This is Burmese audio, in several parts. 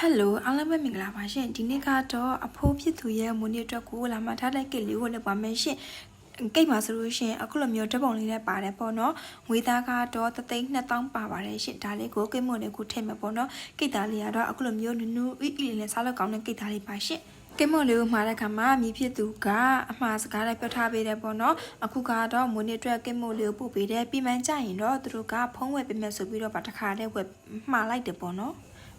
Hello အားလုံးပဲမင်္ဂလာပါရှင်ဒီနေ့ကတော့အဖိုးဖြစ်သူရဲ့မွေးနေ့အတွက်ကိုလာမှထားတဲ့ကိတ်လေးကိုလည်းပါမယ်ရှင်ကိတ်မှာဆိုလို့ရှင်အခုလိုမျိုးဓာတ်ပုံလေးနဲ့ပါတယ်ပေါ့နော်ငွေသားကတော့3,200,000ပါပါတယ်ရှင်ဒါလေးကိုကိတ်မွန်လေးကိုထည့်မယ်ပေါ့နော်ကိတ်သားလေးကတော့အခုလိုမျိုးနူးနူးအီလေးနဲ့စားလို့ကောင်းတဲ့ကိတ်သားလေးပါရှင်ကိတ်မွန်လေးကိုမှာတဲ့ခါမှာမြည်ဖြစ်သူကအမှားစကားလေးပြောထားပေးတယ်ပေါ့နော်အခုကတော့မွေးနေ့အတွက်ကိတ်မွန်လေးကိုပို့ပေးတယ်ပြီးမှကြရင်တော့သူတို့ကဖုံးဝယ်ပေးမယ်ဆိုပြီးတော့ဗတခါတည်းဝယ်မှားလိုက်တယ်ပေါ့နော်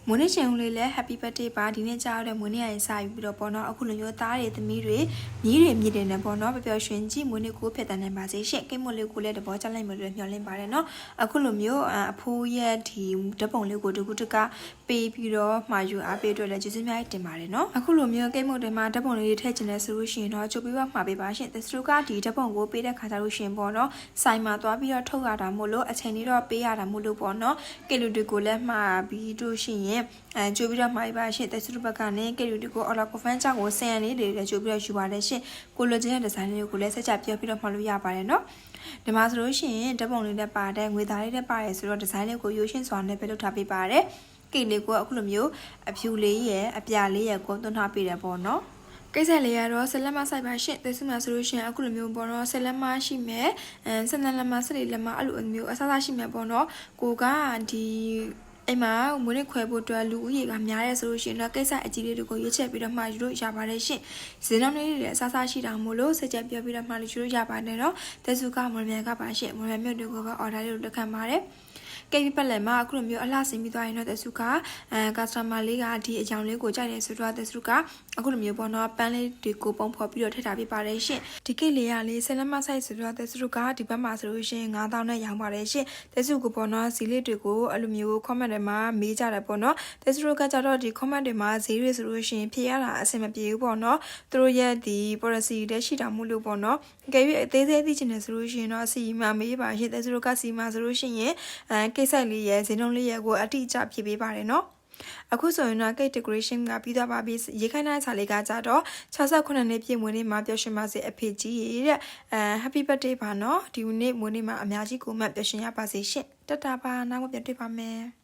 မွေးနေ့ရှင်ဦးလေးလည်း Happy Birthday ပါဒီနေ့ကြားရတဲ့မွေးနေ့ရင်စာယူပြီးတော့ပေါ့နော်အခုလိုမျိုးသားတွေသမီးတွေညီးတွေမြည်တယ်နဲ့ပေါ့နော်ပျော်ရွှင်ကြည့်မွေးနေ့ကိုဖက်တန်းနေပါစေရှင့်ကိတ်မွေးလေးကိုလည်းတဘောချလိုက်မယ်လို့မျှော်လင့်ပါတယ်နော်အခုလိုမျိုးအဖိုးရဲ့ဒီဓာတ်ပုံလေးကိုတကူတကပေးပြီးတော့မှာယူအားပေးအတွက်လည်းကျေးဇူးများတင်ပါတယ်နော်အခုလိုမျိုးကိတ်မွေးတွေမှာဓာတ်ပုံလေးတွေထည့်ချင်တယ်ဆိုလို့ရှိရင်တော့ချုပ်ပြီးတော့မှာပေးပါရှင့်သစရုကဒီဓာတ်ပုံကိုပေးတဲ့ခါကျလို့ရှိရင်ပေါ့နော်ဆိုင်မှာသွားပြီးတော့ထုတ်ရတာမို့လို့အချိန်လေးတော့ပေးရတာမို့လို့ပေါ့နော်ကိတ်လူတွေကိုလည်းမှာပြီးတို့ရှိရင်ကြိုပြီးတော့မှာပါရှင့်တက်စုဘက်ကနေကယ်ရီတီကိုအော်လာကိုဖန်ချကိုဆန်ရလေးတွေလည်းကြိုပြီးတော့ယူပါတယ်ရှင့်ကိုလိုချင်တဲ့ဒီဇိုင်းလေးကိုလည်းဆက်ချပြောပြီးတော့မှာလို့ရပါတယ်နော်ဒီမှာဆိုလို့ရှိရင်ဓာတ်ပုံလေးနဲ့ပါတဲ့ငွေသားလေးနဲ့ပါတယ်ဆိုတော့ဒီဇိုင်းလေးကိုရိုးရှင်းစွာနဲ့ပဲလုပ်ထားပေးပါတယ်ကိတ်လေးကိုအခုလိုမျိုးအဖြူလေးရဲ့အပြာလေးရဲ့ကိုသွန်းထားပေးတယ်ပေါ့နော်ကိစ္စလေးကတော့ဆက်လက်မဆိုင်ပါရှင့်သေစုမှာဆိုလို့ရှိရင်အခုလိုမျိုးပေါ့နော်ဆက်လက်မရှိမယ်ဆက်လက်မဆက်လက်မအဲ့လိုမျိုးအဆအဆရှိမယ်ပေါ့နော်ကိုကဒီအိမ်မှာမွေးနေ့ခွဲဖို့အတွက်လူဦးရေကများရဲဆိုလို့ရှိရင်တော့ကိစ္စအကြီးလေးတွေကိုရွေးချက်ပြီးတော့မှယူလို့ရပါတယ်ရှင်။ဇင်းတော်လေးတွေလည်းအစားရှိတာမို့လို့စကြက်ပြောပြီးတော့မှယူလို့ရပါတယ်နော်။တက်စုကမော်မြန်ကပါရှင်မော်မြန်မြို့တွေကိုပဲအော်ဒါလေးကိုလက်ခံပါတယ်။ကိတ်ပတ်လည်းမှာအခုလိုမျိုးအလှဆင်းပြီးသွားရင်တော့တက်စုကကာစတမာလေးကဒီအကြောင်းလေးကိုကြိုက်တယ်ဆိုတော့တက်စုကအခုလိုမျိုးပေါ့နော်ပန်းလေးတွေကိုပုံဖော်ပြီးတော့ထည့်ထားပေးပါတယ်ရှင်။ဒီကိတ်လေးကလေးဆက်လက်မဆိုင်ဆိုတော့တက်စုကဒီဘက်မှာဆိုလို့ရှိရင်9,000နဲ့ရောင်းပါတယ်ရှင်။တက်စုကပေါ့နော်ဇီလေးတွေကိုအဲ့လိုမျိုး comment တွေမှာမေးကြတယ်ပေါ့နော်တက်စုကကြတော့ဒီ comment တွေမှာဈေးတွေဆိုလို့ရှိရင်ဖြေရတာအဆင်မပြေဘူးပေါ့နော်သူတို့ရဲ့ဒီ policy တွေရှိတာမို့လို့ပေါ့နော်ကြည့်ရအသေးသေးသိချင်တယ်ဆိုလို့ရှိရင်တော့စီမမေးပါရှင်တက်စုကစီမဆိုလို့ရှိရင်ကိစ္စလေးရဲ့ဈေးနှုန်းလေးရဲ့ကိုအတိအကျဖြေပေးပါတယ်နော်အခုဆိုရင်တော့ cake decoration ကပြီးသွားပါပြီရေခိုင်းတဲ့စာလေးကကြတော့68နှစ်ပြည့်မွေးနေ့မှာပျော်ရွှင်ပါစေအဖေကြီးတဲ့happy birthday ပါနော်ဒီနေ့မွေးနေ့မှာအများကြီးကိုမှပျော်ရွှင်ရပါစေရှင့်တတပါနောက်မှပြန်တွေ့ပါမယ်